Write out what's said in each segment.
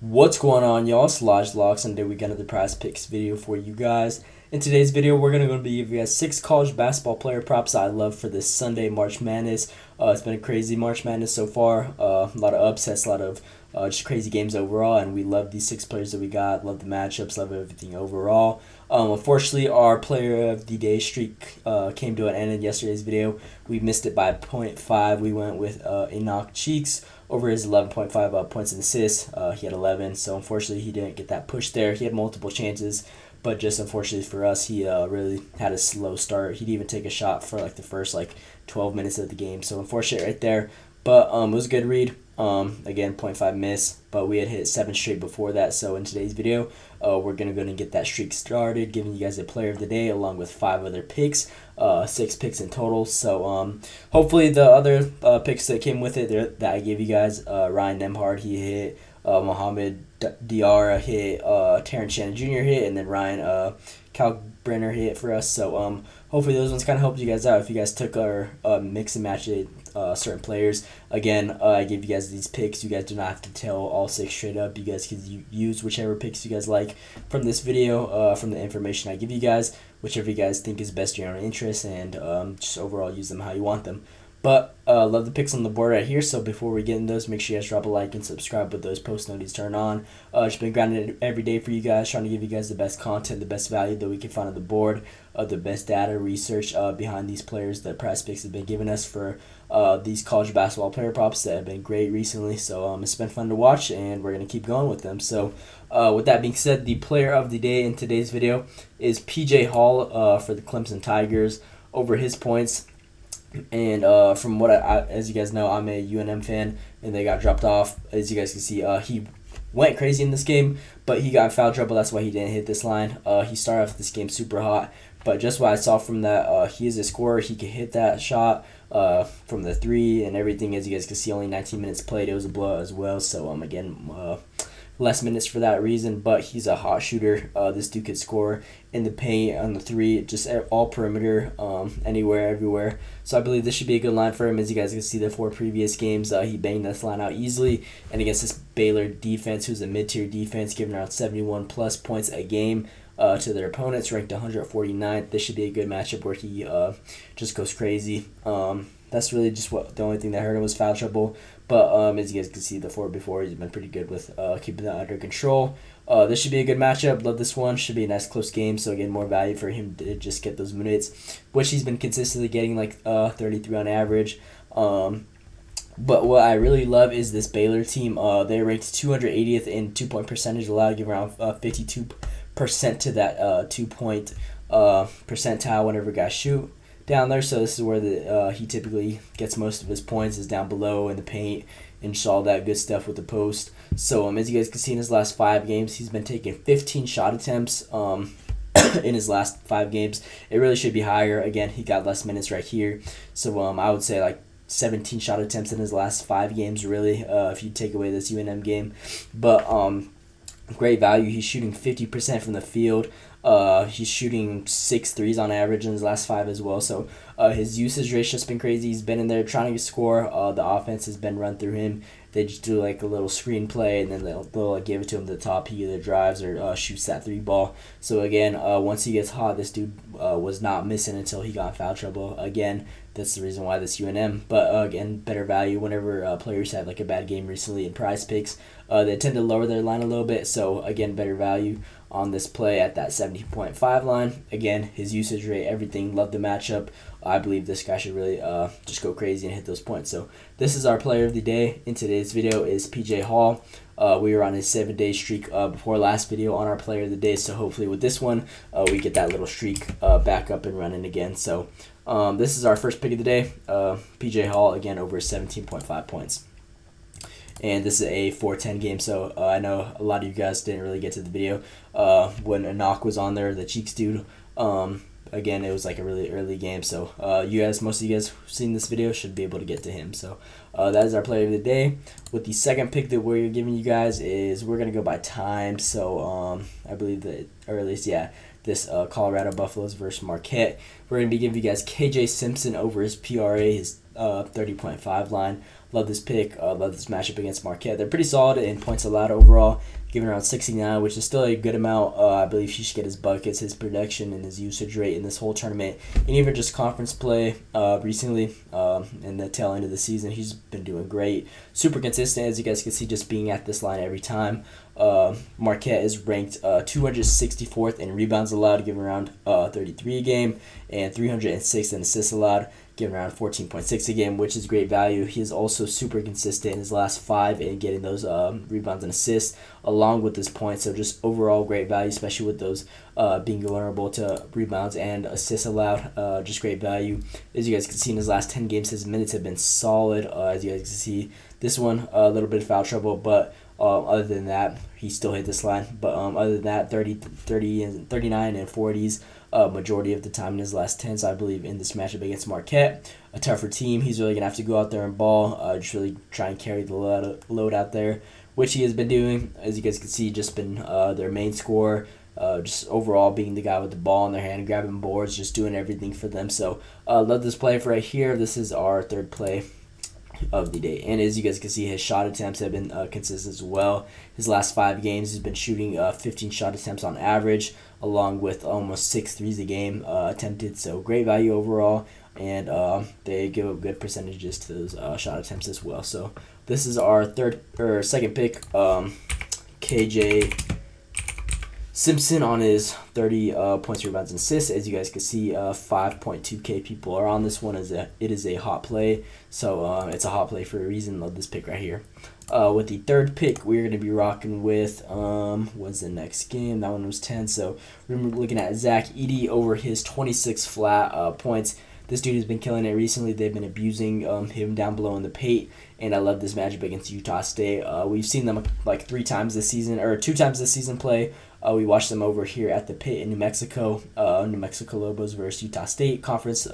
What's going on, y'all? It's Lodge Locks, and today we got another prize picks video for you guys. In today's video, we're going to be giving you guys 6 college basketball player props I love for this Sunday March Madness. It's been a crazy March Madness so far. A lot of upsets, a lot of just crazy games overall, and we love these 6 players that we got. Love the matchups, love everything overall. Unfortunately, our player of the day streak came to an end in yesterday's video. We missed it by 0.5. We went with Enoch Cheeks over his 11.5 points and assists. He had 11, so unfortunately he didn't get that push there. He had multiple chances, but just unfortunately for us, he really had a slow start. He didn't even take a shot for like the first 12 minutes of the game, so unfortunate right there. But it was a good read. Again, 0.5 miss, but we had hit 7 straight before that. So in today's video, we're going to go and get that streak started, giving you guys a player of the day along with 5 other picks, 6 picks in total. So hopefully the other picks that came with it that I gave you guys, Ryan Nemhard, he hit, Mohamed Diarra hit, Terrence Shannon Jr. hit, and then Ryan Kalkbrenner hit for us. So hopefully those ones kind of helped you guys out if you guys took our mix and match it. Certain players. Again, I gave you guys these picks. You guys do not have to tell all 6 straight up. You guys can use whichever picks you guys like from this video, from the information I give you guys, whichever you guys think is best to your own interest, and just overall use them how you want them. But love the picks on the board right here. So before we get in those, make sure you guys drop a like and subscribe with those post notifications turned on. Just been grinding every day for you guys, trying to give you guys the best content, the best value that we can find on the board, the best data research behind these players that Prize Picks have been giving us for these college basketball player props that have been great recently. So it's been fun to watch, and we're going to keep going with them. So with that being said, the player of the day in today's video is PJ Hall for the Clemson Tigers over his points. And from what as you guys know, I'm a UNM fan, and they got dropped off. As you guys can see, he went crazy in this game, but he got in foul trouble. That's why he didn't hit this line. He started off this game super hot, but just what I saw from that, he is a scorer. He could hit that shot from the 3 and everything. As you guys can see, only 19 minutes played. It was a blowout as well. So again, less minutes for that reason, but he's a hot shooter. This dude could score in the paint, on the 3, just all perimeter, anywhere, everywhere. So I believe this should be a good line for him. As you guys can see, the 4 previous games, he banged this line out easily, and against this Baylor defense, who's a mid-tier defense, giving around 71 plus points a game to their opponents, ranked 149th. This should be a good matchup where he just goes crazy. That's really just the only thing that hurt him was foul trouble. But as you guys can see, the 4 before, he's been pretty good with keeping that under control. This should be a good matchup. Love this one. Should be a nice close game. So again, more value for him to just get those minutes, which he's been consistently getting, like 33 on average. But what I really love is this Baylor team. They're ranked 280th in 2-point percentage allowed, give around 52% to that 2-point percentile whenever guys shoot down there. So this is where he typically gets most of his points, is down below in the paint and just all that good stuff with the post. So as you guys can see, in his last 5 games, he's been taking 15 shot attempts in his last 5 games. It really should be higher. Again, he got less minutes right here. So I would say like 17 shot attempts in his last 5 games, really, if you take away this UNM game. But great value. He's shooting 50% from the field. He's shooting 6 threes on average in his last 5 as well. So his usage rate's just been crazy. He's been in there trying to score. The offense has been run through him. They just do like a little screen play, and then they'll give it to him to the top. He either drives or shoots that 3 ball. So again, once he gets hot, this dude was not missing until he got in foul trouble. Again, that's the reason why this UNM. But again, better value whenever players have like a bad game recently in Prize Picks. They tend to lower their line a little bit. So again, better value on this play at that 70.5 line. Again, his usage rate, everything, love the matchup. I believe this guy should really just go crazy and hit those points. So this is our player of the day. In today's video is PJ Hall. We were on a 7-day streak before last video on our player of the day. So hopefully with this one, we get that little streak back up and running again. So this is our first pick of the day. PJ Hall, again, over 17.5 points. And this is a 4-10 game, so I know a lot of you guys didn't really get to the video when Enoch was on there, the Cheeks dude. Again, it was like a really early game, so most of you guys who've seen this video should be able to get to him. So that is our player of the day. With the second pick that we're giving you guys is, we're going to go by time. So I believe the earliest, this Colorado Buffaloes versus Marquette. We're going to be giving you guys KJ Simpson over his PRA, his 30.5 line. Love this pick. Love this matchup against Marquette. They're pretty solid in points allowed overall, giving around 69, which is still a good amount. I believe he should get his buckets, his production, and his usage rate in this whole tournament, and even just conference play recently in the tail end of the season. He's been doing great. Super consistent, as you guys can see, just being at this line every time. Marquette is ranked 264th in rebounds allowed, giving around 33 a game, and 306 in assists allowed, giving around 14.6 a game, which is great value. He is also super consistent in his last 5 in getting those rebounds and assists, along with his points. So just overall great value, especially with those being vulnerable to rebounds and assists allowed. Just great value. As you guys can see in his last 10 games, his minutes have been solid. As you guys can see, this one a little bit of foul trouble, but other than that, he still hit this line. But other than that, 30 and 39 and 40s majority of the time in his last 10. So I believe in this matchup against Marquette, a tougher team, he's really going to have to go out there and ball, just really try and carry the load out there, which he has been doing. As you guys can see, just been their main scorer, just overall being the guy with the ball in their hand, grabbing boards, just doing everything for them. So love this play for right here. This is our third play of the day, and as you guys can see, his shot attempts have been consistent as well. His last 5 games, he's been shooting 15 shot attempts on average, along with almost 6 threes a game attempted. So great value overall, and they give up good percentages to those shot attempts as well. So this is our second pick, KJ Simpson on his 30 points, rebounds, and assists. As you guys can see, 5.2K people are on this one. It is a hot play, so it's a hot play for a reason. Love this pick right here. With the third pick, we're going to be rocking with, what's the next game? That one was 10, so we're looking at Zach Edey over his 26 flat points. This dude has been killing it recently. They've been abusing him down below in the paint, and I love this matchup against Utah State. We've seen them like 3 times this season, or 2 times this season play. We watched them over here at the Pit in New Mexico. New Mexico Lobos versus Utah State conference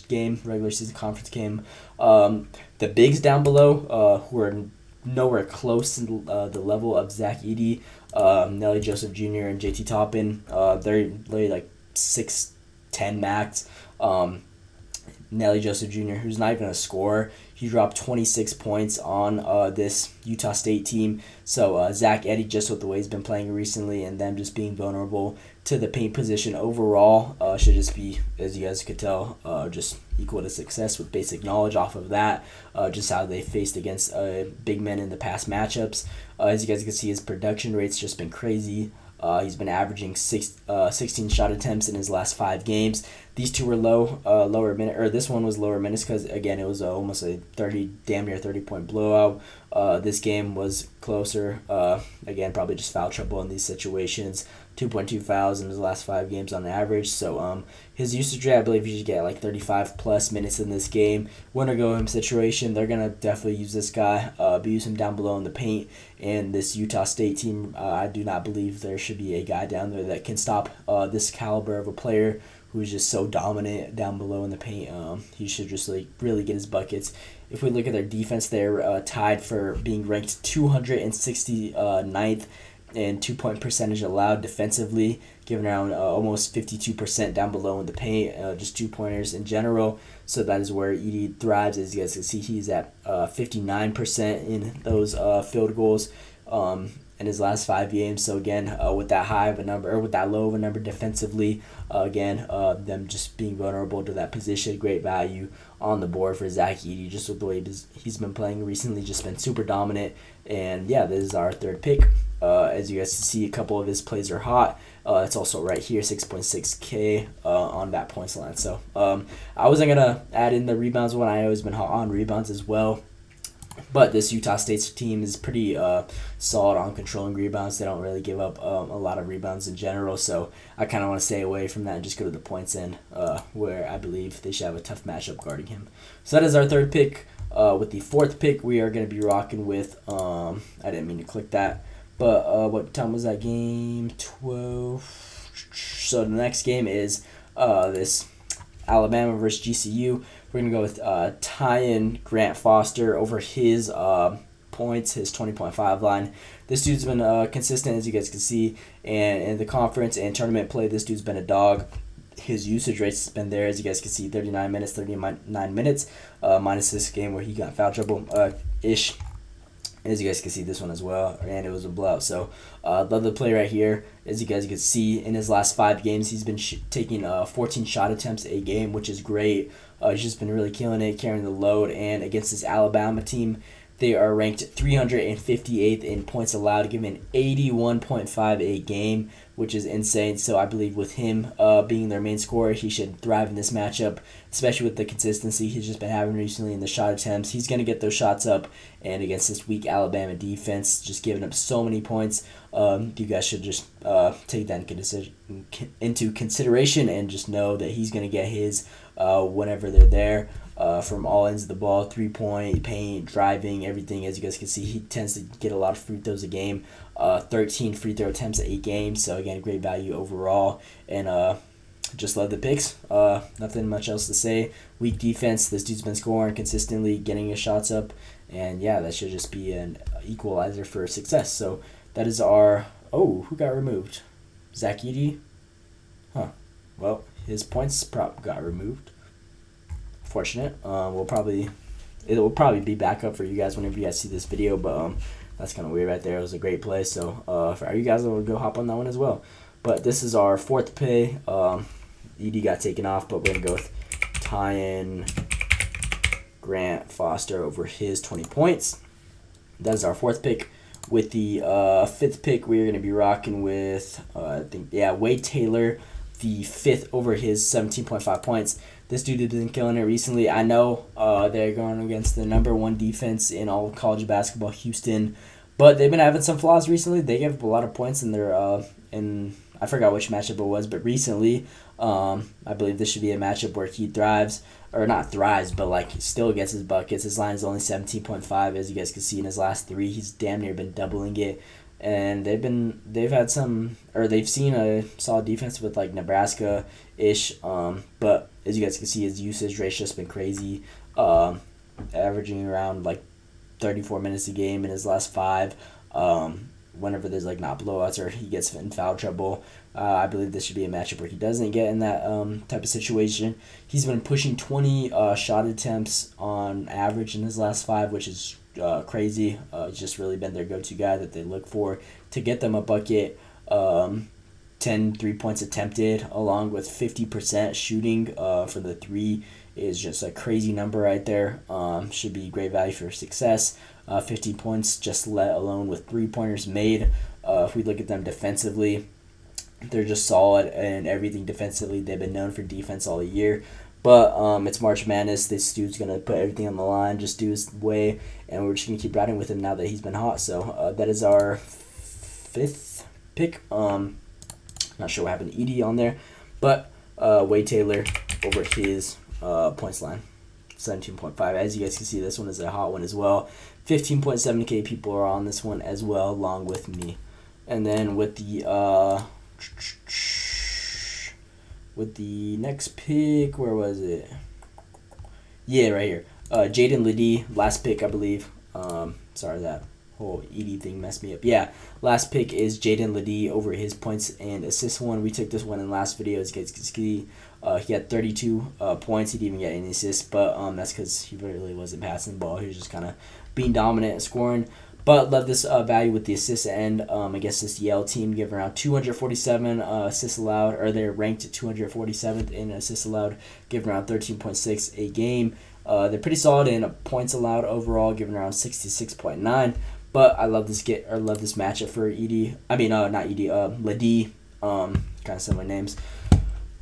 game, regular season conference game. The bigs down below who are nowhere close to the level of Zach Edey, Nelly Joseph Jr. and JT Toppin. They're literally like 6'10 max. Nelly Joseph Jr., who's not even a scorer, he dropped 26 points on this Utah State team. So Zach Edey, just with the way he's been playing recently and them just being vulnerable to the paint position overall, should just be, as you guys could tell, just equal to success with basic knowledge off of that, just how they faced against big men in the past matchups. As you guys can see, his production rate's just been crazy. He's been averaging 16 shot attempts in his last 5 games. These two were lower minute, or this one was lower minutes because again it was almost a damn near 30-point blowout. This game was closer. Again, probably just foul trouble in these situations. 2.2 fouls in his last 5 games on average. So his usage rate, I believe he should get like 35 plus minutes in this game. Win or go home situation, they're gonna definitely use this guy, abuse him down below in the paint. And this Utah State team, I do not believe there should be a guy down there that can stop this caliber of a player who's just so dominant down below in the paint. He should just like really get his buckets. If we look at their defense, they're tied for being ranked 269th in 2-point percentage allowed defensively, giving around almost 52% down below in the paint, just 2-pointers in general. So that is where Edey thrives. As you guys can see, he's at 59% in those field goals in his last 5 games. So again, with that high of a number, or with that low of a number defensively, again, them just being vulnerable to that position, great value on the board for Zach Edey, just with the way he's been playing recently, just been super dominant. And yeah, this is our third pick. As you guys can see, a couple of his plays are hot. It's also right here, 6.6K on that points line. So I wasn't going to add in the rebounds one. I always been hot on rebounds as well. But this Utah State's team is pretty solid on controlling rebounds. They don't really give up a lot of rebounds in general. So I kind of want to stay away from that and just go to the points end, where I believe they should have a tough matchup guarding him. So that is our third pick. With the fourth pick, we are going to be rocking with, I didn't mean to click that, but what time was that game? 12. So the next game is this Alabama versus GCU. We're going to go with Tyan Grant Foster over his points, his 20.5 line. This dude's been consistent, as you guys can see, and in the conference and tournament play, this dude's been a dog. his usage rates has been there, as you guys can see, 39 minutes, minus this game where he got foul trouble ish. As you guys can see, this one as well, and it was a blowout. So, love the play right here. As you guys can see, in his last 5 games, he's been taking 14 shot attempts a game, which is great. He's just been really killing it, carrying the load. And against this Alabama team, they are ranked 358th in points allowed, giving 81.5 a game, which is insane. So I believe with him being their main scorer, he should thrive in this matchup, especially with the consistency he's just been having recently in the shot attempts. He's going to get those shots up, and against this weak Alabama defense, just giving up so many points, you guys should just take that into consideration and just know that he's going to get his whenever they're there. From all ends of the ball, 3-point, paint, driving, everything. As you guys can see, he tends to get a lot of free throws a game, 13 free throw attempts a game. So again, great value overall, and just love the picks. Nothing much else to say. Weak defense. This dude's been scoring consistently, getting his shots up, and yeah, that should just be an equalizer for success. So that is our. Oh, who got removed? Zach Edey? Huh. Well, his points prop got removed. Fortunate. It will probably be back up for you guys whenever you guys see this video, but that's kind of weird right there. It was a great play, so for you guys, we'll go hop on that one as well. But this is our 4th pay. Edey got taken off, but we're gonna go with Tyen Grant Foster over his 20 points. That is our 4th pick. With the 5th pick, we're gonna be rocking with Wade Taylor, the 5th over his 17.5 points. This dude has been killing it recently. I know they're going against the number 1 defense in all of college basketball, Houston, but they've been having some flaws recently. They gave up a lot of points in their in I forgot which matchup it was, but recently, I believe this should be a matchup where he thrives, or not thrives, but like still gets his buckets. His line is only 17.5, as you guys can see in his last 3. He's damn near been doubling it. And they've seen a solid defense with like Nebraska ish, but as you guys can see, his usage rate's just been crazy, averaging around like 34 minutes a game in his last 5. Whenever there's like not blowouts or he gets in foul trouble, I believe this should be a matchup where he doesn't get in that type of situation. He's been pushing 20 shot attempts on average in his last 5, which is crazy. He's just really been their go-to guy that they look for to get them a bucket. 10 3-points attempted along with 50% shooting for the 3 is just a crazy number right there. Should be great value for success. 15 points just let alone with 3-pointers made. If we look at them defensively, they're just solid and everything defensively. They've been known for defense all year. But it's March Madness. This dude's going to put everything on the line, just do his way, and we're just going to keep riding with him now that he's been hot. So that is our 5th pick. Not sure what happened to Edey on there, but Wade Taylor over his points line, 17.5. As you guys can see, this one is a hot one as well. 15.7K people are on this one as well, along with me. And then with the next pick, where was it? Yeah, right here. Jaden Ledee, last pick, I believe. Sorry, that whole Edey thing messed me up. Yeah, last pick is Jaden Ledee over his points and assists one. We took this one in last video. As you guys can see, he had 32 points. He didn't even get any assists, but that's because he really wasn't passing the ball. He was just kind of being dominant and scoring. But love this value with the assist end. I guess this Yale team give around 247 assists allowed, or they're ranked at 247th in assists allowed, giving around 13.6 a game. They're pretty solid in points allowed overall, giving around 66.9. But I love this matchup for Edey. I mean, not Edey. Ledee. Kind of similar names.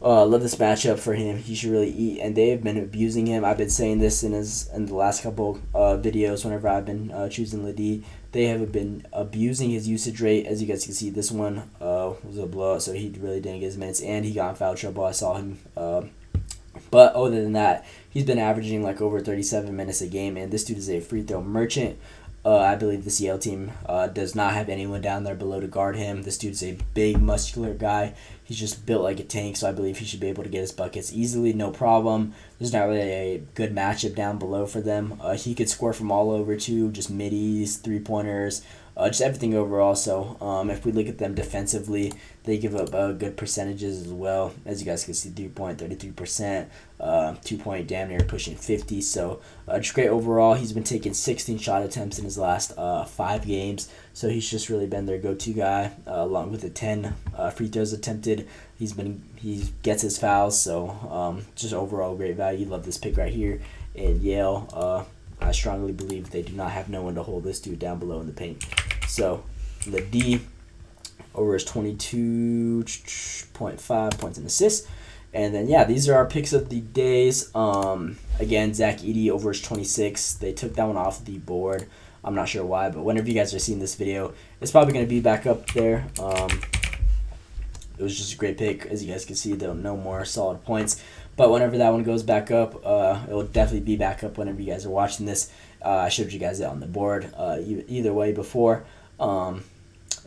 Love this matchup for him. He should really eat, and they've been abusing him. I've been saying this in the last couple videos whenever I've been choosing Edey. They have been abusing his usage rate. As you guys can see, this one was a blowout, so he really didn't get his minutes, and he got in foul trouble. I saw him. But other than that, he's been averaging like over 37 minutes a game, and this dude is a free throw merchant. I believe this Yale team does not have anyone down there below to guard him. This dude's a big, muscular guy. He's just built like a tank, so I believe he should be able to get his buckets easily, no problem. There's not really a good matchup down below for them. He could score from all over, too, just middies, 3-pointers. just everything overall. So if we look at them defensively, they give up good percentages as well. As you guys can see, 3-point, 33%, 2-point damn near pushing 50. So just great overall. He's been taking 16 shot attempts in his last 5 games. So he's just really been their go-to guy, along with the 10 free throws attempted. He gets his fouls. So just overall great value. Love this pick right here. And Yale, I strongly believe they do not have no one to hold this dude down below in the paint. So the D over is 22.5 points and assists. And then, yeah, these are our picks of the days. Again, Zach Edey over is 26. They took that one off the board. I'm not sure why, but whenever you guys are seeing this video, it's probably going to be back up there. It was just a great pick. As you guys can see, there are no more solid points. But whenever that one goes back up, it will definitely be back up whenever you guys are watching this. I showed you guys it on the board either way before.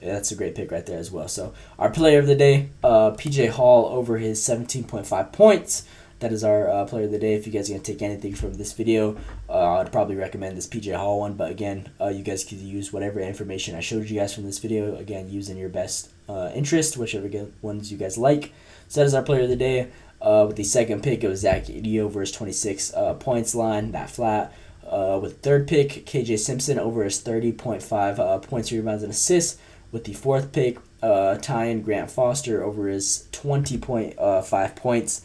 That's a great pick right there as well. So our player of the day, PJ Hall over his 17.5 points. That is our player of the day. If you guys are going to take anything from this video, I'd probably recommend this PJ Hall one. But again, you guys can use whatever information I showed you guys from this video. Again, using your best interest, whichever ones you guys like. So that is our player of the day. With the second pick, it was Zach Edey over his 26 points line, that flat. With third pick, KJ Simpson over his 30.5 points, rebounds, and assists. With the fourth pick, Tyan Grant Foster over his 20.5 points.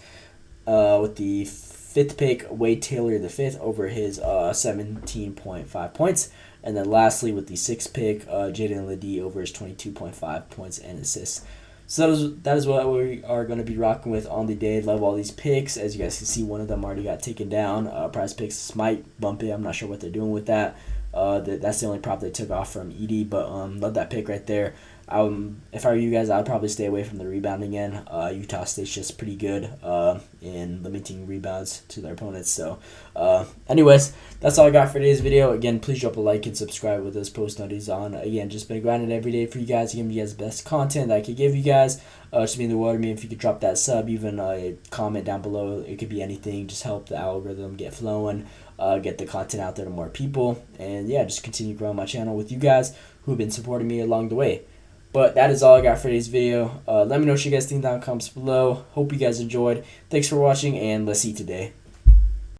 With the fifth pick, Wade Taylor the fifth over his 17.5 points. And then lastly, with the sixth pick, Jaden Ledee over his 22.5 points and assists. So that is what we are going to be rocking with on the day. Love all these picks. As you guys can see, one of them already got taken down. Prize Picks might bump it. I'm not sure what they're doing with that. That's the only prop they took off from Edey, but love that pick right there. If I were you guys, I'd probably stay away from the rebounding end. Utah State's just pretty good in limiting rebounds to their opponents. So, anyways, that's all I got for today's video. Again, please drop a like and subscribe with us. Post notices on. Again, just been grinding every day for you guys, giving you guys the best content that I could give you guys. Just mean the world to me if you could drop that sub, even a comment down below. It could be anything. Just help the algorithm get flowing, get the content out there to more people, and yeah, just continue growing my channel with you guys who have been supporting me along the way. But that is all I got for today's video. Let me know what you guys think down in the comments below. Hope you guys enjoyed. Thanks for watching, and let's see today.